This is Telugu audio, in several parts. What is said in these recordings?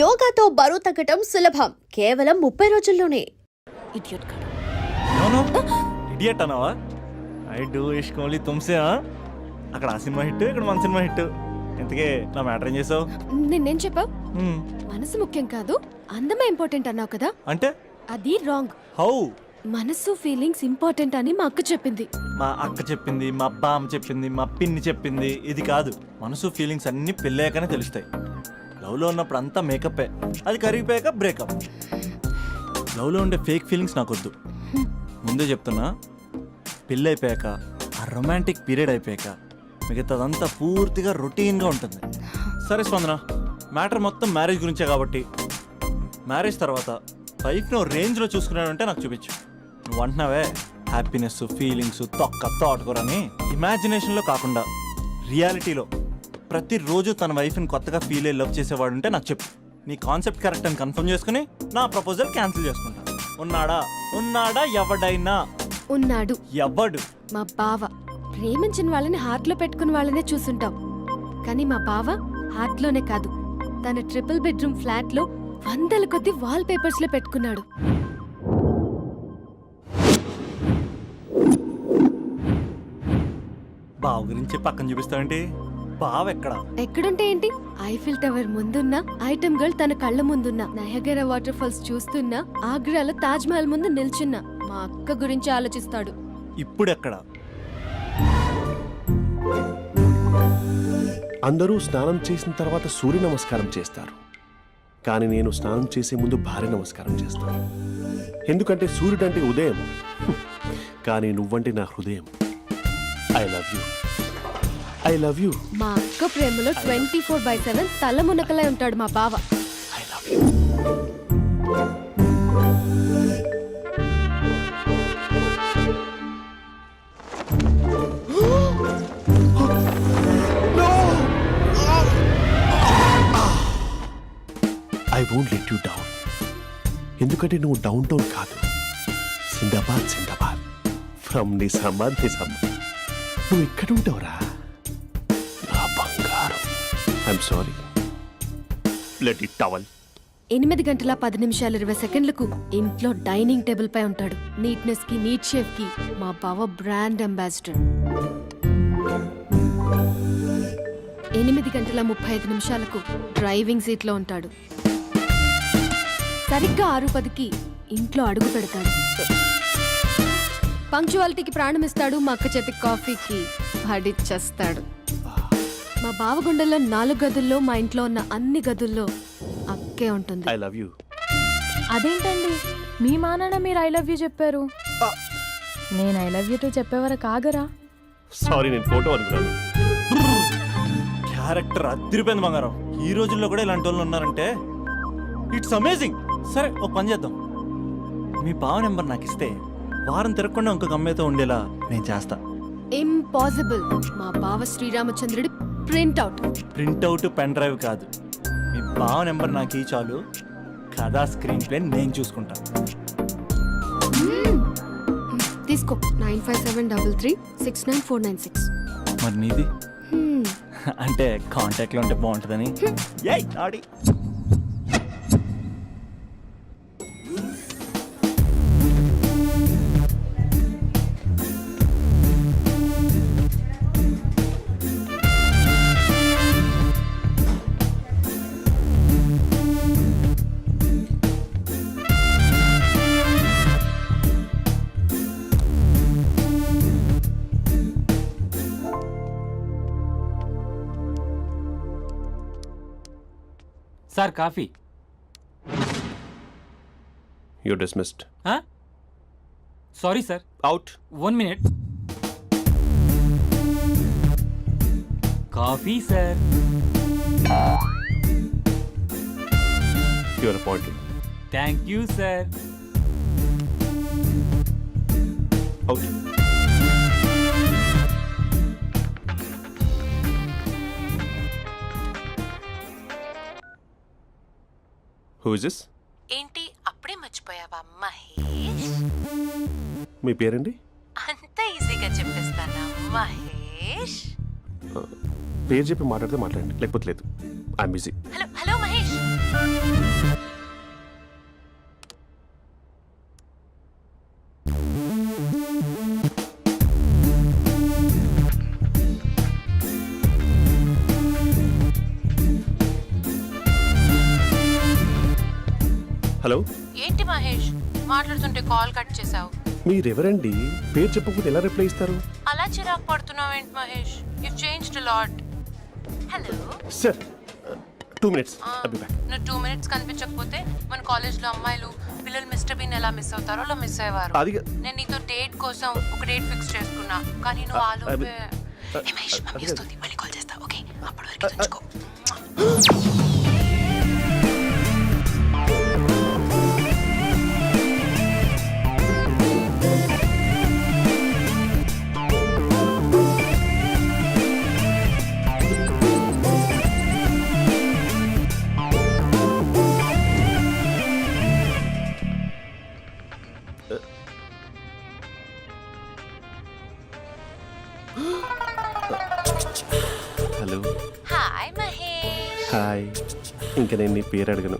యోగాతో బరువు తగ్గటం సులభం కేవలం 30 రోజుల్లోనే. ఇడియట్ కాదు. నో ఇడియట్ అన్నావా? ఐ డూ ఇష్క్ ఓన్లీ తుమ్సే. అక్కడ ఆ సినిమా హిట్, ఇక్కడ మన సినిమా హిట్. ఇంతకే నా మ్యాటర్ ఏం చేసావు? నిన్నేం చెప్పావు? మనసు ముఖ్యం కాదు, అందమే ఇంపార్టెంట్ అన్నావు కదా. అంటే అది రాంగ్. హౌ? మనసు ఫీలింగ్స్ ఇంపార్టెంట్ అని మా అక్క చెప్పింది. మా అక్క చెప్పింది, మా బామ్మ చెప్పింది, మా పిన్ని చెప్పింది. ఇది కాదు, మనసు ఫీలింగ్స్ అన్ని పెళ్ళాకనే తెలుస్తాయి. లవ్లో ఉన్నప్పుడు అంతా మేకప్పే, అది కరిగిపోయాక బ్రేకప్. లవ్లో ఉండే ఫేక్ ఫీలింగ్స్ నాకొద్దు. ముందే చెప్తున్నా, పెళ్ళి అయిపోయాక ఆ రొమాంటిక్ పీరియడ్ అయిపోయాక మిగతాదంతా పూర్తిగా రొటీన్గా ఉంటుంది. సరే స్పందన, మ్యాటర్ మొత్తం మ్యారేజ్ గురించే కాబట్టి మ్యారేజ్ తర్వాత లైఫ్ను రేంజ్లో చూసుకున్నాడంటే నాకు చూపించు. నువ్వు అంటున్నావే హ్యాపీనెస్, ఫీలింగ్స్, తోటకూరని ఇమాజినేషన్లో కాకుండా రియాలిటీలో ప్రతిరోజు తన వైఫ్ని కొత్తగా ఫీల్ అయ్యి లవ్ చేసేవాడు ఉంటే నాకు చెప్పు. నీ కాన్సెప్ట్ కరెక్ట్ అని కన్ఫర్మ్ చేసుకుని నా ప్రపోజల్ క్యాన్సిల్ చేసుకుంటా. ఉన్నాడా ఎవడైనా? ఉన్నాడు. ఎవడు? మా బావ. ప్రేమించిన వాళ్ళని హార్ట్ లో పెట్టుకున్న వాళ్ళనే చూసుంటాం, కానీ మా బావ హార్ట్ లోనే కాదు, తన ట్రిపుల్ బెడ్రూమ్ ఫ్లాట్ లో 100 కొద్ది వాల్ పేపర్స్ లో పెట్టుకున్నాడు. బావ గురించి పక్కన చూపిస్తావేంటి? బావ ఎక్కడుంటే ఏంటి? ఐఫిల్ టవర్ ముందున్న ఐటమ్ గర్ల్ తన కళ్ళ ముందున్న నయగరా వాటర్ ఫాల్స్ చూస్తున్నా, ఆగ్రాలో తాజ్ మహల్ ముందు నిల్చున్నా మా అక్క గురించి ఆలోచిస్తాడు. ఇప్పుడెక్కడ? అందరూ స్నానం చేసిన తర్వాత సూర్య నమస్కారం చేస్తారు, కానీ నేను స్నానం చేసే ముందు భార్య నమస్కారం చేస్తాను. ఎందుకంటే సూర్యుడు అంటే ఉదయం, కానీ నువ్వంటే నా హృదయం. I love you, I love you. మా అక్క ప్రేమలో 24/7 తల మునకలై ఉంటాడు మా బావ. I love you. I won't let you down. ఎందుకంటే నువ్వు డౌన్ టౌన్ కాదు, జిందాబాద్ జిందాబాద్ ఫ్రమ్ నిజామాబాద్ నిజామాబాద్. నువ్వు ఇక్కడ ఉంటావురా నా బంగారం. I'm sorry, let it towel. 8 గంటల 10 నిమిషాలు 20 సెకండ్లకు ఇంట్లో డైనింగ్ టేబుల్ పై ఉంటాడు. నీట్నెస్ కి, నీట్ షేఫ్ కి మా బావ బ్రాండ్ అంబాసిడర్. 8 గంటల 35 నిమిషాలకు డ్రైవింగ్ సీట్ లో ఉంటాడు. సరిగ్గా 6:10కి ఇంట్లో అడుగు పెడతాడు. పంక్చువాలిటీకి ప్రాణమిస్తాడు. మా అక్క చేతి కాఫీకి పడిచ్చేస్తాడు. మా బావ గుండెల్లో 4 గదుల్లో, మా ఇంట్లో ఉన్న అన్ని గదుల్లో అక్కే ఉంటుంది. I love you. అదేంటండి, మీ మానాన్న మీరు ఐ లవ్ యూ చెప్పారు, నేను ఐ లవ్ యూ టు చెప్పేవరకు ఆగరా? సారీ, నేను ఫోటో అనుకున్నాను. క్యారెక్టర్ అదిరిపోయింది బంగారం. ఈ రోజుల్లో కూడా ఇలాంటి వాళ్ళు ఉన్నారంటే ఇట్స్ అమేజింగ్. సరే, ఒక పని చేద్దాం. మీ బావ నెంబర్ నాకు ఇస్తే వారం తిరగకుండా ఇంకొక అమ్మాయితో ఉండేలా నేను చేస్తా. ఇంపాసిబుల్. మా బావ శ్రీరామచంద్రుడి ప్రింట్అవుట్. పెన్ డ్రైవ్ కాదు, మీ బావ నెంబర్ నాకు ఈ చాలు. కథా స్క్రీన్ ప్లే నేను చూసుకుంటా. తీసుకో. 9573369496. మరి నీది? అంటే కాంటాక్ట్లో ఉంటే బాగుంటుందని. ఆడి sir coffee. You dismissed. Sorry sir. Out. 1 minute. Coffee sir. You are appointed. Thank you sir. Out. Who is this? ఏంటి అప్పుడే మర్చిపోయావా మహేష్? మీ పేరండి? అంత ఈజీగా చెప్పేస్తానా మహేష్? పేరు చెప్పి మాట్లాడితే మాట్లాడండి, లేకపోతే లేదు. I'm busy. Hello hello Mahesh. Hello, ఏంటి మహేష్ మాట్లాడుతుంటే కాల్ కట్ చేసావు? మీరెవరండి? పేరు చెప్పకపోతే ఎలా రిప్లై ఇస్తారు? అలా చిరాకు పడుతున్నావు ఏంటి Mahesh? You changed a lot. Hello sir 2 minutes. నువ్వు 2 minutes కనిపించకపోతే మన కాలేజ్లో అమ్మాయిలు పిల్లలు మిస్టర్ బీన్ ఎలా మిస్ అవుతారో అలా మిస్ అయ్యేవారు. అది నేను నీతో డేట్ కోసం ఒక డేట్ ఫిక్స్ చేసుకున్నా, కానీ నువ్వు ఆలోపే. మహేష్ మమ్మీ వస్తుంది, మళ్ళీ కాల్ చేస్తా. ఓకే, అప్పటి వరకు తుంచుకో. Hello, hi Mahesh. హాయ్. ఇంకా నేను నీ పేరు అడగను,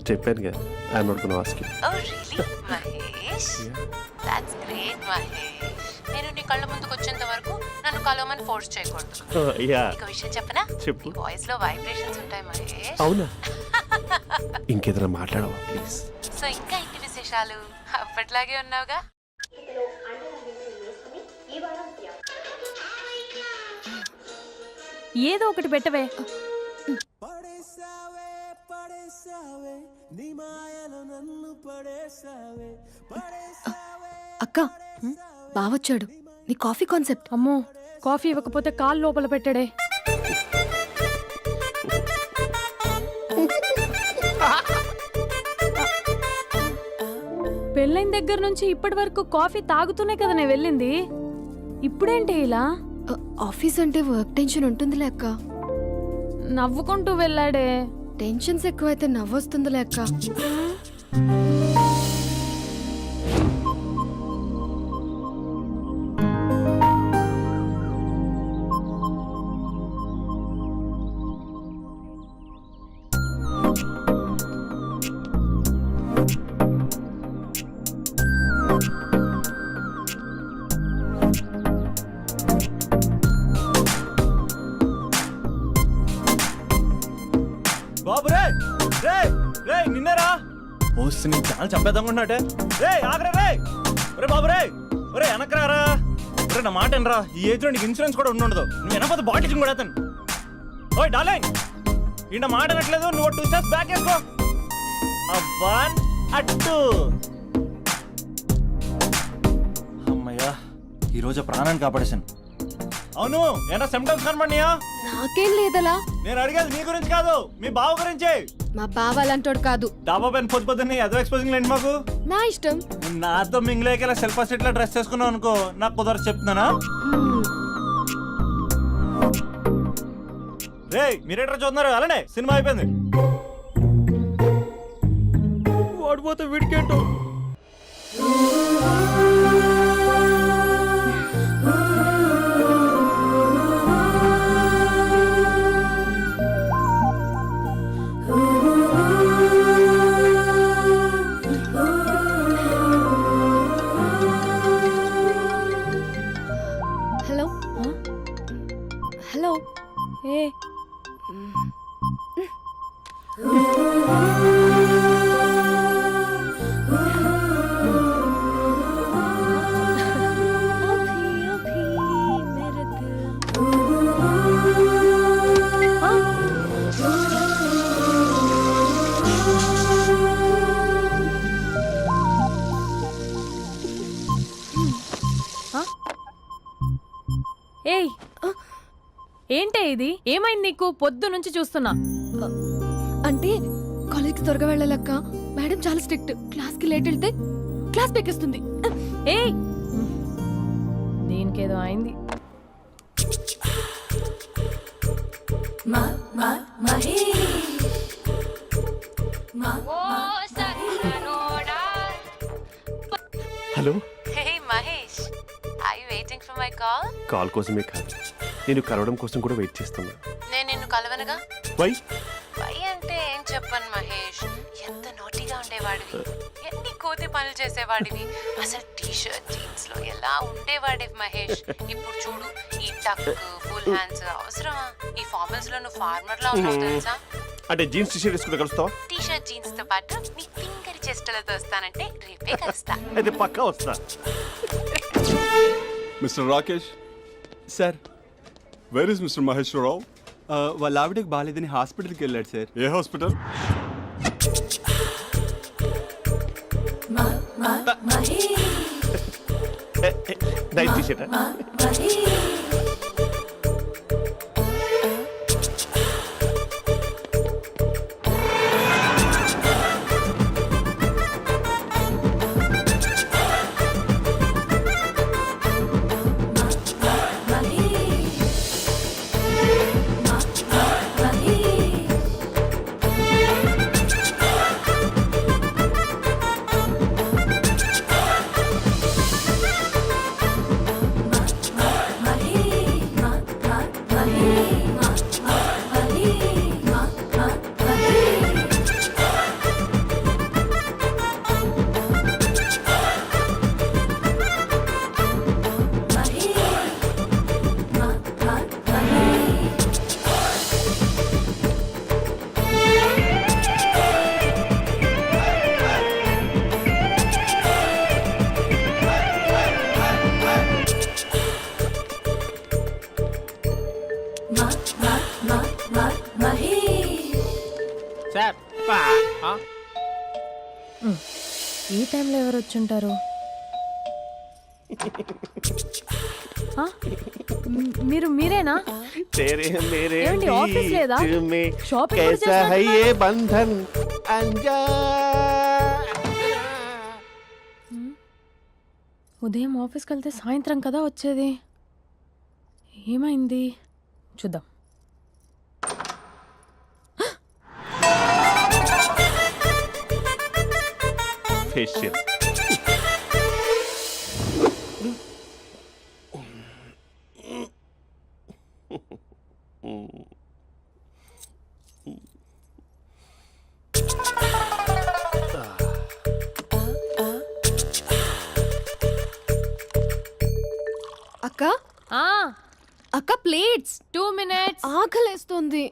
చెప్పాను కదా. I'm not gonna ask you. Oh really Mahesh? That's great Mahesh. నేను నీ కళ్ళ ముందుకు వచ్చేంత వరకు నన్ను కలవమని ఫోర్స్ చేయకూడదు. యా, ఒక విషయం చెప్పనా? చెప్పు. నీ వాయిస్ లో వైబ్రేషన్స్ ఉంటాయి మహేష్. అవునా? ఇంకేదైనా మాట్లాడవా ప్లీజ్? సో ఇంకా ఇంటి విశేషాలు అప్పట్లాగే ఉన్నావుగా? ఏదో ఒకటి పెట్టవే. అక్క బావొచ్చాడు. నీ కాఫీ కాన్సెప్ట్. అమ్మో, కాఫీ ఇవ్వకపోతే కాలు లోపల పెట్టాడే. పెళ్ళైన దగ్గర నుంచి ఇప్పటి వరకు కాఫీ తాగుతూనే కదా నేను వెళ్ళింది. ఇప్పుడేంటి ఇలా? ఆఫీస్ అంటే వర్క్ టెన్షన్ ఉంటుందిలే అక్క. నవ్వుకుంటూ వెళ్ళాడే. టెన్షన్స్ ఎక్కువైతే నవ్వొస్తుందిలే అక్క. బాబు రే రే రే నిన్నరా వస్తే నీ ఛానల్ చంపేద్దామన్నట్టే. రే ఆగరా రే. ఒరే బాబు రే, ఒరే వెనకరారా. ఒరే నా మాట అనరా, ఈ ఏజ్లో నీకు ఇన్సూరెన్స్ కూడా ఉండదు. నువ్వు వెనకపోతే బాటిల్ కూడా అతను. ఓయ్ డార్లింగ్, ఈ నా మాట అనట్లేదు. నువ్వు 2 steps బ్యాక్ వేసుకో. అబ్బా అట్టు. అమ్మయ్యా, ఈరోజు ప్రాణాన్ని కాపాడేశాను. అవును, ఏనా సిమ్టమ్స్ కనబడినాయా? నాకేం లేదలా. నేను అడిగేది నీ గురించి కాదు, మీ బావ గురించి. మా బావ అలాంటోడు కాదు. డాబా పైన పొద్దు పొద్దున్నే అదో ఎక్స్పోజింగ్ లేండి మాకు. నా ఇష్టం. నాతో మింగిలేక సెల్ఫ్ అసెట్ లా డ్రెస్ చేసుకున్నావు అనుకో, నాకు కుదరదు చెప్తున్నానా? రే మీరేట్రా చూస్తున్నారు? అలానే సినిమా అయిపోయింది. వాడిపోతే వీడికేంటో. Hello hello. ఏ ఏయ్, ఏంటే ఇది? ఏమైంది నీకు? పొద్దు నుంచి చూస్తున్నా. అంటే కాలేజ్కి త్వరగా వెళ్ళాలక్క. మేడం చాలా స్ట్రిక్ట్. క్లాస్కి లేట్ వెళ్తే క్లాస్ పెక్కేస్తుంది. ఏయ్, దీనికేదో అయింది. Hello. Hey Mahesh, are you waiting for my call? Call కోసమే కాదు, నేను కలవడం కోసం కూడా వెయిట్ చేస్తున్నా. నేను నిన్ను కలవనుగా. వై? వై అంటే ఏం చెప్పను మహేష్, ఎంత నోటీగా ఉండేవాడివి, ఎన్ని కోతి పనులు చేసేవాడివి, అసలు టీ షర్ట్ జీన్స్ లో ఎలా ఉండేవాడివి మహేష్. ఇప్పుడు చూడు, ఈ టక్ ఫుల్ హ్యాండ్స్ అవసరమా? ఈ ఫార్మల్స్ లో నువ్వు ఫార్మర్ లా ఉన్నావు తెలుసా. అంటే జీన్స్ టీషర్ట్ వేసుకుంటే కలుస్తావా? టీ షర్ట్ జీన్స్ తో పాటు నీ ఫింగర్ చెస్టులతో వస్తానంటే రేపే కలుస్తా. అయితే పక్కా వస్తా. Mister Rakesh, sir where is mister Maheswararao? వాళ్ళ ఆవిడకి బాగాలేదని హాస్పిటల్కి వెళ్ళాడు సార్. ఏ హాస్పిటల్? Night T shirt. ఈ టైంలో ఎవరు వచ్చుంటారు? ఆ? మీరేనా? तेरे मेरे ఏమండి, ఆఫీస్ లేదా? बीच में షాపింగ్ కూడా कैसा है చేస్తున్నట్టున్నారు? ये बंधन अंजा. ఉదయం ఆఫీస్కి వెళ్తే సాయంత్రం కదా వచ్చేది. ఏమైంది చూద్దాం. ఫేషియల్. అక్క ఆ, అక్క ప్లేట్స్ 2 minutes. ఆకలేస్తుంది.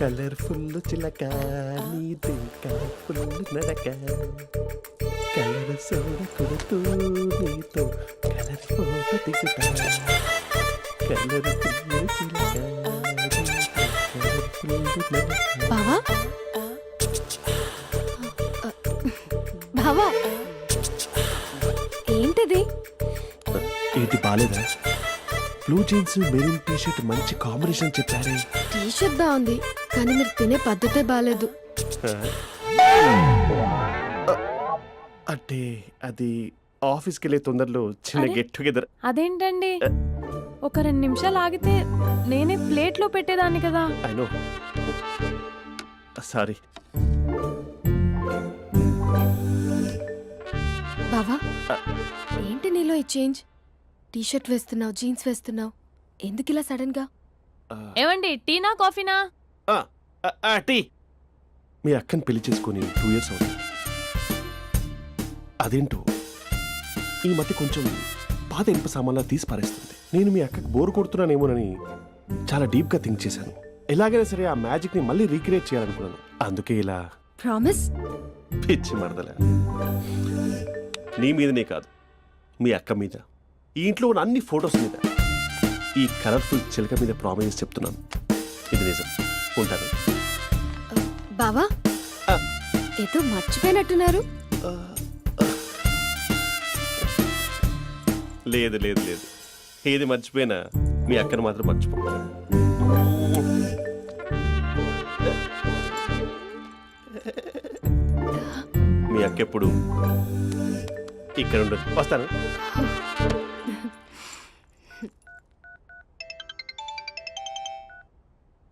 కలర్ఫుల్ చిలక నీదే కలర్ఫుల్ నడక కలర్ సోడ కొడుతూ నీతో కలర్ ఫోటో దిగుతా కలర్ఫుల్ చిలక కలర్ఫుల్ నడక. బావా బావా ఏంటిది? ఏంటి బాలేదా? Blue jeans maroon T shirt మంచి కాంబినేషన్ చెప్పారే. టీ షర్ట్ బాగుంది కానీ మీరు తినే పద్ధతే బాగాలేదు. అంటే అది ఆఫీస్కి వెళ్ళే తొందరలో చిన్న అరే. Get together. అదేంటండి, ఒక 2 నిమిషాలు ఆగితే నేనే ప్లేట్లో పెట్టేదాన్ని కదా. I know, sorry. బావా ఏంటి నీలో ఈ చేంజ్? టీ షర్ట్ వేస్తున్నావు, జీన్స్ వేస్తున్నావు, ఎందుకు ఇలా సడన్ గా? ఏమండి, టీనా కాఫీనా? టీ. మీ అక్కని పెళ్లి చేసుకొని 2 years అవుతుంది. అదేంటో ఈ మధ్య కొంచెం పాత ఇనుప సామాన్లా తీసి పారేస్తుంది. నేను మీ అక్కకి బోర్ కొడుతున్నానేమోనని చాలా డీప్గా థింక్ చేశాను. ఎలాగైనా సరే ఆ మ్యాజిక్ని మళ్ళీ రీక్రియేట్ చేయాలనుకున్నాను. అందుకే ఇలా ప్రామిస్? పిచ్చి మరదల. నీ మీదనే కాదు, మీ అక్క మీద, ఈ ఇంట్లో ఉన్న అన్ని ఫొటోస్ మీద, ఈ కలర్ఫుల్ చిలక మీద ప్రామిస్ చెప్తున్నాను. ఇది నిజం. ఉంటాను. బావా ఆ. ఏదో మర్చిపోయినట్టున్నారు. లేదు లేదు లేదు, ఏది మర్చిపోయినా మీ అక్కను మాత్రం మర్చిపో. మీ అక్క ఎప్పుడు ఇక్కడ ఉండదు. వస్తాను.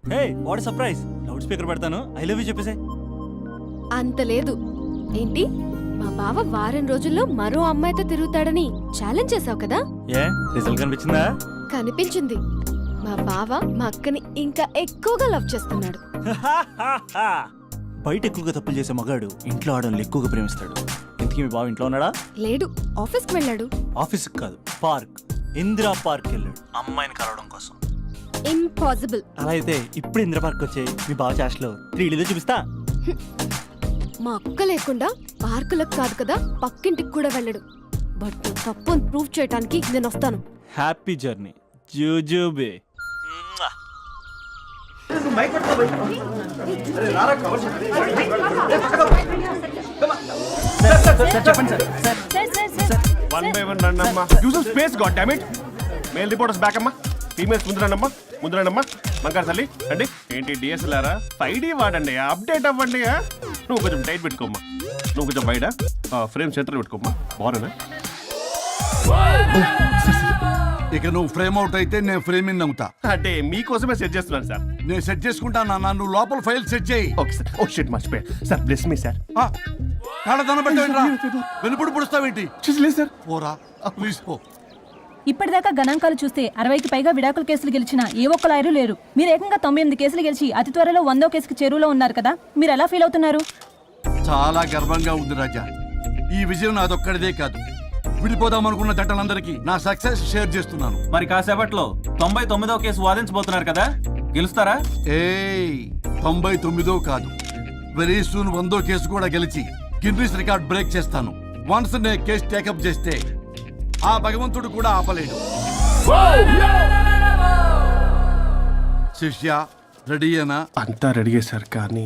Hey what surprise! Loud speaker పెడతాను, ఐ లవ్ యూ చెప్పేసే. అంత లేదు. ఏంటి, మా బావ వారం రోజుల్లో మరో అమ్మాయితో తిరుగుతాడని ఛాలెంజ్ చేసావు కదా? ఏ రిజల్ట్ కనిపించిందా? కనిపించింది. మా బావ మా అక్కని ఇంకా ఎక్కువగా లవ్ చేస్తున్నాడు. బయట ఎక్కువగా తప్పులు చేసే మగాడు ఇంట్లో ఆడవాళ్ళు ఎక్కువగా ప్రేమిస్తాడు. ఇంతకీ మీ బావ ఇంట్లో ఉన్నాడా? లేడు, ఆఫీస్కి వెళ్ళాడు. ఆఫీస్కి కాదు, పార్క్. ఇందిరా పార్క్ వెళ్ళాడు అమ్మాయిని కలవడం కోసం. ఇంపాసిబుల్. అలా అయితే ఇప్పుడు ఇందిరా పార్క్ వచ్చే మీ బావ చాష్లో 3Dలో చూపిస్తా. మా అక్క లేకుండా పార్కులకు కాదు కదా పక్కింటికి కూడా వెళ్ళడు. బట్ తప్పు అని ప్రూవ్ చేయడానికి నేను వస్తాను. హ్యాపీ జర్నీ జూజూబే. వన్ బై వన్ రండి అమ్మా. Use space god damn it. Male reporters back అమ్మా. ఫీమేల్స్ ముందు రండమ్మా. మంగారు తల్లి అండి. ఏంటి డిఎస్ఎల్ఆరా 5D వాడండి, అప్డేట్ అవ్వండి. నువ్వు కొంచెం టైట్ పెట్టుకోమ్మా. నువ్వు కొంచెం బయట ఫ్రేమ్ సెంటర్ పెట్టుకోమ్మా. బాగున్నా? ఇక నువ్వు ఫ్రేమ్ అవుట్ అయితే నేను ఫ్రేమ్ ఇన్ అవుతా. అంటే మీకోసమే సెట్ చేస్తున్నాను సార్. నేను సెట్ చేసుకుంటాను నాన్న, నువ్వు లోపల ఫైల్ సెట్ చేయి. Okay sir. ఓ షిట్ మర్చిపోయా సార్. Bless me sir. కాళ్ళ పెట్టేంట్రా, వెనుపుడు పుడుస్తావేంటి? లేదు సార్. పోరా ప్లీజ్ పో. ఇప్పటిదాకా గణాంకాలు చూస్తే 60కి పైగా విడాకుల కేసులు గెలిచిన ఏ ఒక్క లాయరు లేరు. మీరు ఏకంగా 98 కేసులు గెలిచి అతి త్వరలో 100వ కేసుకి చేరువలో ఉన్నారు కదా, మీరు ఎలా ఫీల్ అవుతున్నారు? చాలా గర్వంగా ఉంది రాజా. ఈ విజయం నాదొక్కడిదే కాదు, విడిపోదాం అనుకున్న జంటలందరికీ నా సక్సెస్ షేర్ చేస్తున్నాను. మరి కాసేపట్లో 99వ కేసు వాదించబోతున్నారు కదా, గెలుస్తారా? ఏయ్ 99 కాదు, వెరీ సూన్ 100వ కేసు కూడా గెలిచి గిన్నిస్ రికార్డ్ బ్రేక్ చేస్తాను. వన్స్ నే కేసు టేకప్ చేస్తే ఆ భగవంతుడు కూడా ఆపలేడు. శిష్య రెడీయేనా? అంతా రెడీ సార్. కానీ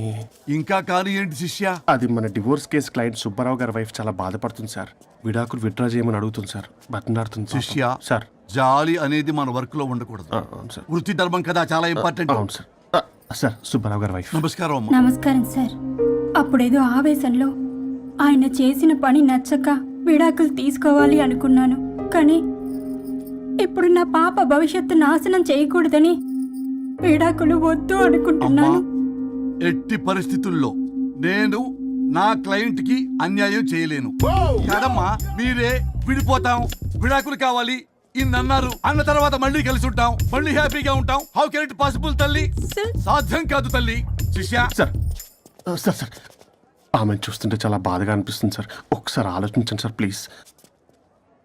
ఇంకా కానీ ఏంటి శిష్య? అది మన డివోర్స్ కేసు క్లయింట్ సుబ్బారావు గారి వైఫ్ చాలా బాధపడుతుంది సార్. విడాకులు విత్డ్రా చేయమని అడుగుతుంది సార్. బతినాడుతుంది శిష్య సార్. జాలి అనేది మన వర్క్ లో ఉండకూడదు. అవును సార్. వృత్తి ధర్మం కదా, చాలా ఇంపార్టెంట్. అవును సార్. సార్ సుబ్బారావు గారి వైఫ్. నమస్కారం అమ్మా. నమస్కారం సార్. అప్పుడేదో ఆవేశంలో ఆయన చేసిన పని నచ్చక విడాకులు తీసుకోవాలి అనుకున్నాను. కానీ ఇప్పుడు నా పాప భవిష్యత్తు నాశనం చేయకూడదని విడాకులు వద్దు అనుకుంటున్నాను. ఎట్టి పరిస్థితుల్లో నేను నా క్లయింట్ కి అన్యాయం చేయలేను కదమ్మా. మీరే విడిపోతాం, విడాకులు కావాలి ఇన్నన్నారు అన్న తర్వాత మళ్ళీ కలిసి ఉంటాం, మళ్ళీ హ్యాపీగా ఉంటాం. హౌ కెన్ ఇట్ పాసిబుల్ తల్లి? సాధ్యం కాదు తల్లి. శిష్య సార్ సార్ సార్ ఆమెను చూస్తుంటే చాలా బాధగా అనిపిస్తుంది సార్. ఒకసారి ఆలోచించండి సార్ ప్లీజ్.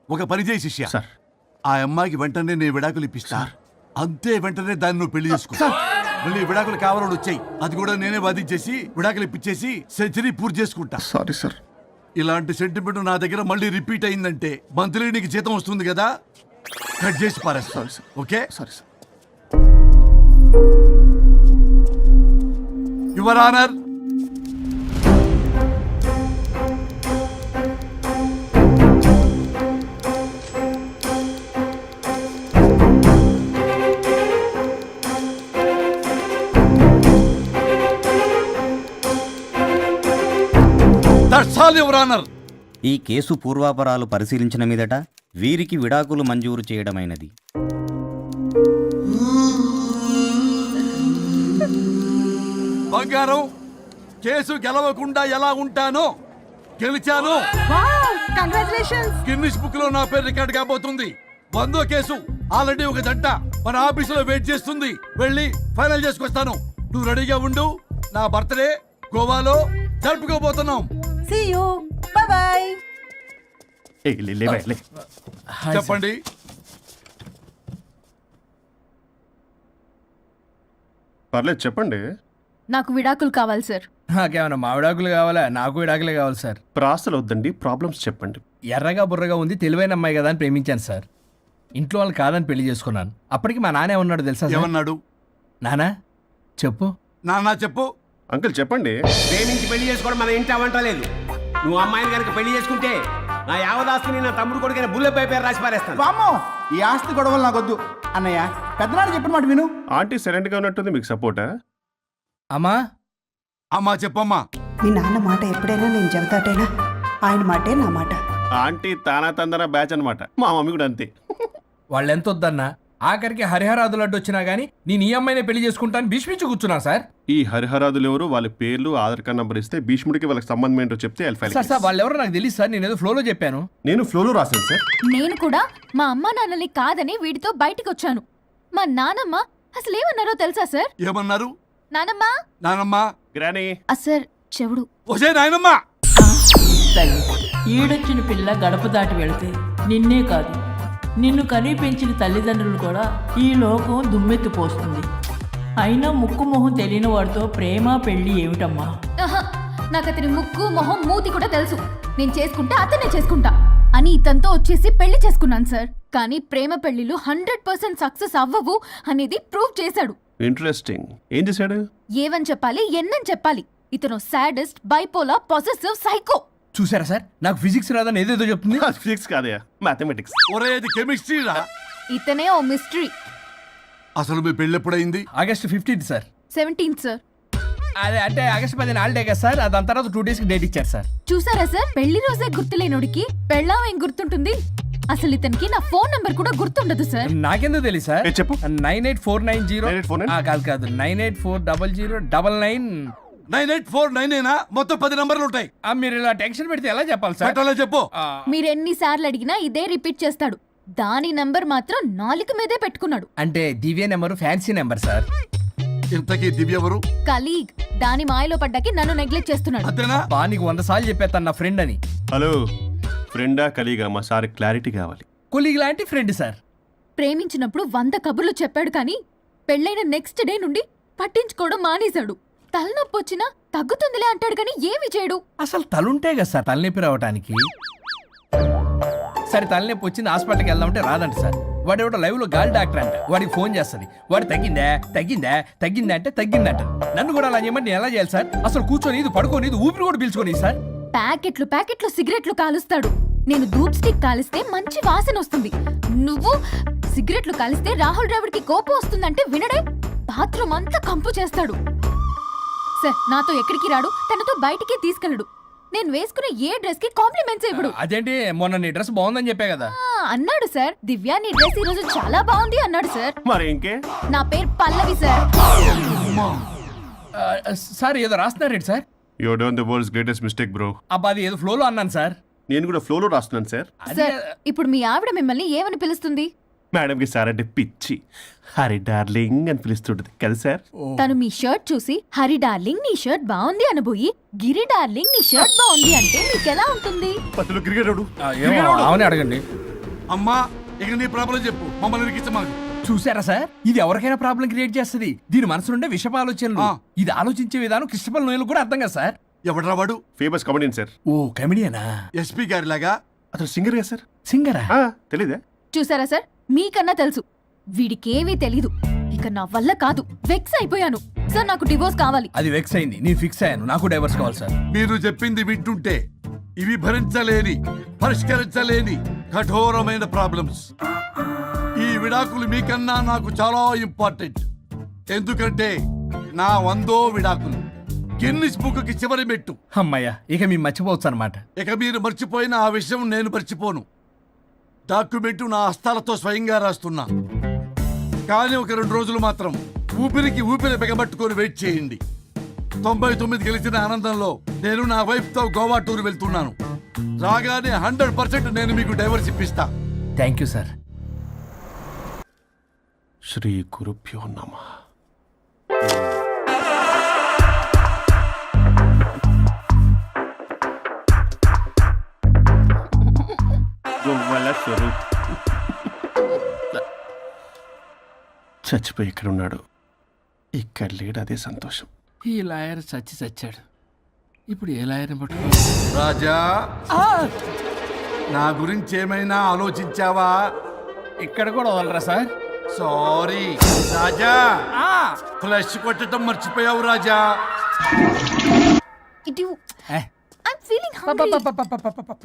ఒక పని చేయి శిష్య, సార్ ఆ అమ్మాయికి వెంటనే నేను విడాకులు ఇప్పిస్తా. అంతే, వెంటనే దాన్ని నువ్వు పెళ్లి చేసుకో. మళ్ళీ విడాకులు కావాలని వచ్చాయి, అది కూడా నేనే వాదించేసి విడాకులు ఇప్పించేసి సెంచరీ పూర్తి చేసుకుంటా. Sorry sir. ఇలాంటి సెంటిమెంట్ నా దగ్గర మళ్ళీ రిపీట్ అయిందంటే మంత్లీ నీకు జీతం వస్తుంది కదా, కట్ చేసి పారేస్తా. Okay sorry sir. Your honour, that's all your honour. ఈ కేసు పూర్వాపరాలు పరిశీలించిన మీదట వీరికి విడాకులు మంజూరు చేయడమైనది. బంగారం, కేసు గెలవకుండా ఎలా ఉంటానో గెలిచాను. గిన్నిస్ బుక్ లో నా పేరు రికార్డ్ కాబోతుంది. 100వ కేసు ఆల్రెడీ ఒక జంట మన ఆఫీసులో వెయిట్ చేస్తుంది. వెళ్ళి ఫైనల్ చేసుకొస్తాను. నువ్వు రెడీగా ఉండు. నా బర్త్డే గోవాలో జరుపుకోబోతున్నాం. చెప్పండి. పర్లేదు చెప్పండి. నాకు విడాకులు కావాలి సార్. నాకేమన్నా మా విడాకులు కావాలా? నాకు విడాకులే కావాలి సార్. ప్రాసలు వద్దండి, ప్రాబ్లమ్స్ చెప్పండి. ఎర్రగా బుర్రగా ఉంది, తెలివైన అమ్మాయి కదా అని ప్రేమించాను సార్. ఇంట్లో వాళ్ళు కాదని పెళ్లి చేసుకున్నాను. అప్పటికి మా నాన్న ఏమన్నాడు తెలుసా? ఏమన్నాడు? నానా చెప్పు. నాన్న చెప్పు. అంకుల్ చెప్పండి. ప్రేమించి పెళ్లి చేసుకోవడం మన ఇంటి అవంటలేదు. నువ్వు అమ్మాయిని కనుక పెళ్లి చేసుకుంటే నా యావదాస్తిని నా తమ్ముడు కొడుకైన బుల్లెపై పేరు రాసి పారేస్తాను. వామ్మో, ఈ ఆస్తి గొడవలు నాకొద్దు. అన్నయ్య పెద్దనాడు చెప్పిన మాట విను. ఆంటీ సైలెంట్ గా ఉన్నట్టుంది, మీకు సపోర్టా? అమ్మా అమ్మా చెప్పమ్మా. మీ నాన్న మాట ఎప్పుడైనా నేను చెబుతాటేనా? ఆయన మాటే నా మాట. ఆంటీ తానా తందన బ్యాచ్ అనమాట. మా మమ్మీ కూడా అంతే. వాళ్ళు ఎంత వద్దన్నా ఆఖరికి హరిహరాదులు అడ్డు వచ్చినా గానీ నేను ఈ అమ్మాయినే పెళ్లి చేసుకుంటాను భీష్మించి కూర్చున్నా సార్. ఈ హరిహరాదులు ఎవరు, వాళ్ళ పేర్లు ఆధార్ కార్డ్ నంబర్ ఇస్తే భీష్ముడికి వాళ్ళకి సంబంధం ఏంటో చెప్తే సార్ వాళ్ళు ఎవరో నాకు తెలియదు సార్. నేను ఏదో ఫ్లోలో చెప్పాను. నేను ఫ్లోలో రాశాను సార్. నేను కూడా మా అమ్మా నాన్నని కాదని వీడితో బయటికి వచ్చాను. మా నానమ్మ అసలు ఏమన్నారో తెలుసా సార్? ఏమన్నారు? నానమ్మా నానమ్మా. గ్రానీ. సార్ చెవుడు. ఒసే నాయనమ్మా. ఈడొచ్చిన పిల్ల గడప దాటి వెళితే నిన్నే కాదు నిన్ను కనీ పెంచిన తల్లిదండ్రులు కూడా ఈ లోకం దుమ్మెత్తిపోస్తుంది. అయినా ముక్కు మొహం తెలియని వాడితో ప్రేమ పెళ్లి ఏమిటమ్మా? నాకు అతని ముక్కు మొహం మూతి కూడా తెలుసు. నేను చేసుకుంటా అతనే చేసుకుంటా అని ఇతనితో వచ్చేసి పెళ్లి చేసుకున్నాను సార్. కానీ ప్రేమ పెళ్లిలు 100% సక్సెస్ అవ్వవు అనేది ప్రూవ్ చేశాడు. ఇంట్రెస్టింగ్. ఏం చేశాడు? ఏవని చెప్పాలి ఎన్నని చెప్పాలి. ఇతను సాడెస్ట్, బైపోలా, పొసెసివ్, సైకో. చూసారా సార్, నాకు ఫిజిక్స్ రాదని ఏదేదో చెప్తుంది. ఫిజిక్స్ కాదయా, మ్యాథమెటిక్స్. ఒరే ఇది కెమిస్ట్రీ రా. ఇతనే ఓ మిస్టరీ. అసలు మీ పెళ్ళి ఎప్పుడైంది? August 15th sir. 17th sir. అదే అంటే ఆగస్ట్ 10 హాలిడే కదా సార్, దాని తర్వాత 2 days డేట్ ఇచ్చారు సార్. చూసారా సార్, పెళ్లి రోజే గుర్తులేనోడికి పెళ్ళాం ఏం గుర్తుంటుంది? అసలు ఇతనికి నా ఫోన్ నంబర్ కూడా గుర్తుండదు సార్. నాకెందుకు తెలియదు సార్? చెప్పు. 98490 కాదు 9840099. 98499 మొత్తం 10 నంబర్లు ఉంటాయి. మీరు ఇలా టెన్షన్ పెడితే ఎలా చెప్పాలి సార్? పెట్టాలో చెప్పు. మీరు ఎన్నిసార్లు అడిగినా ఇదే రిపీట్ చేస్తాడు. దాని నంబర్ మాత్రం నాలుక మీదే పెట్టుకున్నాడు. అంటే దివ్య నెంబర్ ఫ్యాన్సీ నెంబర్ సార్. ఇంతకీ దివ్య ఎవరు? కలీగ్. దాని మాయలో పడ్డాకి నన్ను నెగ్లెక్ట్ చేస్తున్నాడు. అంతేనా? నీకు 100 సార్లు చెప్పేస్తాను నా ఫ్రెండ్ అని. హలో, ఫ్రెండా కలీగా? మా సార్ క్లారిటీ కావాలి. కొలీగ్ లాంటి ఫ్రెండ్ సార్. ప్రేమించినప్పుడు 100 కబుర్లు చెప్పాడు కానీ పెళ్ళైన నెక్స్ట్ డే నుండి పట్టించుకోవడం మానేశాడు. తలనొప్పి వచ్చినా తగ్గుతుందిలే అంటాడు కానీ ఏమి చేయడు. అసలు తలుంటే కదా సార్ తలనొప్పి రావటానికి. సరే తలనొప్పి వచ్చింది హాస్పిటల్కి వెళ్దామంటే రాదంట సార్. వాడు ఎవడో లైవ్ లో గాలి డాక్టర్ అంట, వాడికి ఫోన్ చేస్తుంది. వాడు తగ్గిందా అంటే తగ్గిందంట. నన్ను కూడా అలా చేయమంటే ఎలా చేయాలి సార్? అసలు కూర్చొని ఇది పడుకోని ఇది ఊపిరి కూడా పీల్చుకొని సార్. ప్యాకెట్లు సిగరెట్లు కాలుస్తాడు. నేను ధూప్ స్టిక్ కాలిస్తే మంచి వాసన వస్తుంది. నువ్వు సిగరెట్లు కాలిస్తే రాహుల్ ద్రావిడ్కి కోపం వస్తుందంటే వినడే. బాత్రూమ్ అంతా కంపు చేస్తాడు. సార్ నాతో ఎక్కడికి రాడు, తనతో బయటికి తీసుకెళ్ళడు. నేను వేసుకునే ఏ డ్రెస్ కి కాంప్లిమెంట్స్ ఇవ్వడు. అదేంటి, మొన్న నీ డ్రెస్ బాగుందని చెప్పా కదా. అన్నాడు సార్. దివ్య నీ డ్రెస్ ఈ రోజు చాలా బాగుంది అన్నాడు సార్. మరి ఇంకే? నా పేరు పల్లవి సార్. సార్ ఏదో రాస్తున్నారేంటి sir? You done the world's greatest mistake bro. అబ్బా అది ఏదో ఫ్లోలో అన్నాను సార్. నేను కూడా ఫ్లోలో రాస్తున్నాను సార్. సార్ ఇప్పుడు మీ ఆవిడ మిమ్మల్ని ఏమని పిలుస్తుంది? మేడంకి సార్ అంటే పిచ్చి. హరి డార్లింగ్ అని పిలుస్తుంటది కదా సార్. తను మీ షర్ట్ చూసి హరి డార్లింగ్ నీ షర్ట్ బాగుంది అనబోయి గిరి డార్లింగ్ నీ షర్ట్ బాగుంది అంటే మీకెలా ఉంటుంది? పత్తులు క్రికెటరు. అవునే అడగండి. అమ్మా ఇక నీ ప్రాబ్లం చెప్పు, మమ్మల్ని ఇరికించమాకు. చూసారా సార్, ఇది ఎవరికైనా ప్రాబ్లం క్రియేట్ చేస్తుంది. దీని మనసు నుండే విషప ఆలోచనలు. ఇది ఆలోచించే విధానం కృష్ణపల్ నోయలు కూడా అర్థం కదా సార్. ఎవడరా వాడు? Famous comedian sir. ఓ కమెడియనా? ఎస్పీ గారి లాగా. అతను సింగర్ కదా సార్. సింగరా? తెలీదా? చూసారా సార్, మీకన్నా తెలుసు. వీడికేమీ తెలీదు. ఇక నా వల్ల కాదు, వెక్స్ అయిపోయాను సార్. నాకు డివోర్స్ కావాలి. అది వెక్స్ అయింది, నేను ఫిక్స్ అయ్యాను. నాకు డైవర్స్ కావాలి సార్. మీరు చెప్పింది వింటుంటే ఇవి భరించలేని, పరిష్కరించలేని కఠోరమైన ప్రాబ్లమ్స్. ఈ విడాకులు మీకన్నా నాకు చాలా ఇంపార్టెంట్. ఎందుకంటే నా 100వ విడాకులు గిన్నిస్ బుక్కి చివరి మెట్టు. అమ్మయ్య, ఇక మేము మర్చిపోవచ్చు అనమాట. ఇక మీరు మర్చిపోయిన ఆ విషయం నేను మర్చిపోను. డాక్యుమెంటు నా హస్తాలతో స్వయంగా రాస్తున్నా. కానీ ఒక 2 రోజులు మాత్రం ఊపిరికి ఊపిరి బిగబట్టుకొని వెయిట్ చేయండి. 99 గెలిచిన ఆనందంలో నేను నా వైఫ్ తో గోవా టూర్ వెళ్తున్నాను. రాగానే 100% నేను మీకు డైవర్స్ ఇప్పిస్తా. Thank you sir. శ్రీ గురుభ్యో నమః. చచ్చిపోయి ఇక్కడ ఉన్నాడు, ఇక్కడ లేడు, అదే సంతోషం. ఈ లాయర్ చచ్చాడు. ఇప్పుడు ఏ లాయర్ పట్టు? రాజా, నా గురించి ఏమైనా ఆలోచించావా? ఇక్కడ కూడా వదలరా సార్? సారీ రాజా, ఫ్లష్ కొట్టడం మర్చిపోయావు రాజా.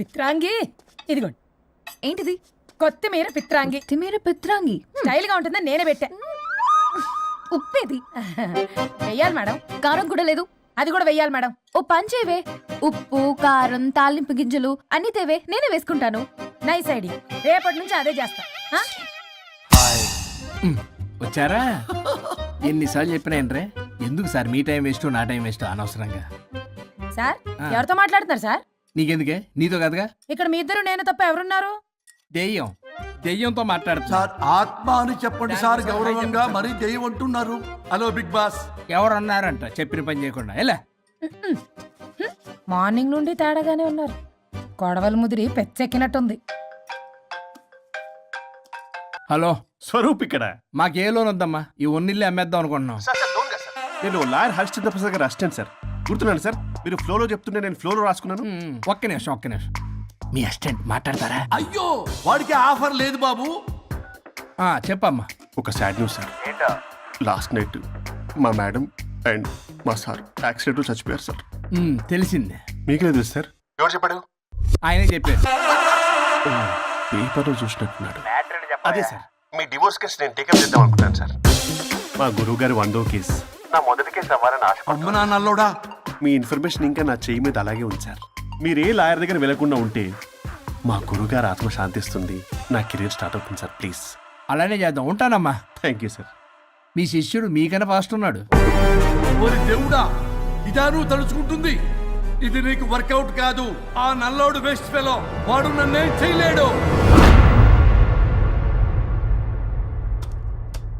పిత్రాంగి ఇదిగోండి. ఏంటిది? కొత్తిమీర పిత్రాంగి. పిత్రాంగి స్టైల్ గా ఉంటుందని నేనే పెట్టా. ఉప్పేది వెయ్యాలి మేడం. కారం కూడా లేదు. అది కూడా వెయ్యాలి మేడం. ఓ పంచేవే, ఉప్పు కారం తాలింపు గింజలు అన్ని తేవే, నేనే వేసుకుంటాను. Nice idea. రేపటి నుంచి అదే చేస్తా. వచ్చారా? ఎన్నిసార్లు చెప్పినా ఏంట్రే, ఎందుకు సార్ మీ టైం వేస్ట్ నా టైం వేస్ట్ అనవసరంగా? సార్ ఎవరితో మాట్లాడుతున్నారు సార్? నీకెందుకే, నీతో కదగా. ఇక్కడ మీ ఇద్దరు నేను తప్ప ఎవరున్నారు? దెయ్యంతో మాట్లాడుతున్నా సార్ ఆత్మ అని చెప్పండి సార్, గౌరవంగా. మరీ దెయ్యం అంటున్నారు. Hello big boss. ఎవరు అన్నారంట చెప్పిన పని చేయకుండా? ఎలా మార్నింగ్ నుండి తేడాగానే ఉన్నారు. గొడవల ముదిరి పెచ్చెక్కినట్టుంది. హలో, స్వరూప్ ఇక్కడ. మాకే లోన్ వద్దమ్మా, ఈ ఒన్నిల్లు అమ్మేద్దాం అనుకుంటున్నాం. నేను లాయర్ హరిశ్చంద్ర ప్రసాద్ గారు అసిస్టెంట్ సార్. గుర్తున్నాను సార్, మీరు ఫ్లోలో చెప్తుంటే నేను ఫ్లోలో రాసుకున్నాను. ఒక్క నిమిషం. మీ అసిస్టెంట్ మాట్లాడతారా? అయ్యో వాడికి ఆఫర్ లేదు బాబు. చెప్పమ్మా. ఒక sad news sir. Last night మా మేడం అండ్ మా సార్ యాక్సిడెంట్ చచ్చిపోయారు సార్. తెలిసిందే. మీకే తెలుసు సార్. ఎవరు చెప్పాడు? ఆయనే చెప్పారు. పేపర్లో చూసినట్టున్నాడు. అదే సార్, మీ డివోర్స్ కేసు నేను టేకప్ చేద్దాం అనుకుంటాను సార్. మా గురువు గారి 100వ కేసు నా మొదటి కేసు అవ్వాలని ఆశ. అమ్మ నా నల్లోడా, మీ ఇన్ఫర్మేషన్ ఇంకా నా చెయ్యి మీద అలాగే ఉంది సార్. మీరు ఏ లాయర్ దగ్గర వెళ్లకుండా ఉంటే మా గురువుగారు ఆత్మ శాంతిస్తుంది, నా కెరీర్ స్టార్ట్ అవుతుంది సార్. ప్లీజ్ అలానే చేద్దాం. ఉంటానమ్మా. Thank you sir. మీ శిష్యుడు మీకన్నా ఫాస్ట్ ఉన్నాడు. ఓరి దేవుడా, ఇదా నువ్వు తలుచుకుంటుంది? ఇది నీకు వర్కౌట్ కాదు. ఆ నల్లోడు వేస్ట్ ఫెలో, వాడు నన్నేం చేయలేడు.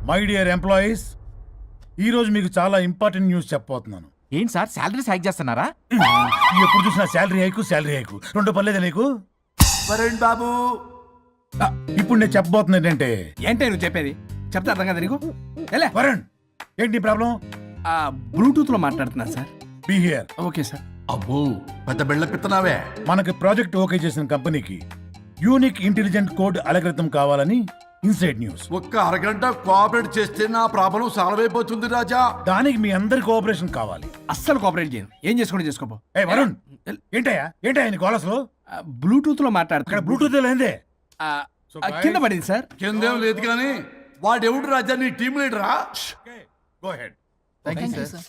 మై డియర్ ఎంప్లాయీస్, ఈరోజు మీకు చాలా ఇంపార్టెంట్ న్యూస్ చెప్పబోతున్నాను. ఏంటి సార్, శాలరీస్ హైక్ చేస్తున్నారా? ఎప్పుడు చూసినా శాలరీ హైకు రెండు పర్లేదా నీకు? వరుణ్ బాబు, ఇప్పుడు నేను చెప్పబోతున్నా ఏంటంటే, ఏంటే నువ్వు చెప్పేది? చెప్తా అర్థం కదా నీకు? ఎలా వరుణ్, ఏంటి ప్రాబ్లం? బ్లూటూత్ లో మాట్లాడుతున్నా sir. Be here. Okay sir. అబ్బో పెద్ద బిళ్ళ పిత్తనావే. మనకి ప్రాజెక్ట్ ఓకే చేసిన కంపెనీకి యూనిక్ ఇంటెలిజెంట్ కోడ్ అలకృతం కావాలని ఇన్సైడ్ న్యూస్. ఒక్క అరగంట కోఆపరేట్ చేస్తే నా ప్రాబ్లం సాల్వ్ అయిపోతుంది రాజా. దానికి మీ అందరి కోఆపరేషన్ కావాలి. అస్సలు కోఆపరేట్ చేయను. ఏం చేసుకోండి చేసుకోపో. ఏ వరుణ్, ఏంటయ్యా నీ గోలసలు? బ్లూటూత్ లో ఇక్కడ మాట్లాడుతున్నా. బ్లూటూత్ లేదే. కింద పడింది సార్. కిందేం లేదు కానీ వాడెవడు రాజా, నీ టీం లీడరా? Go ahead. Thank you sir.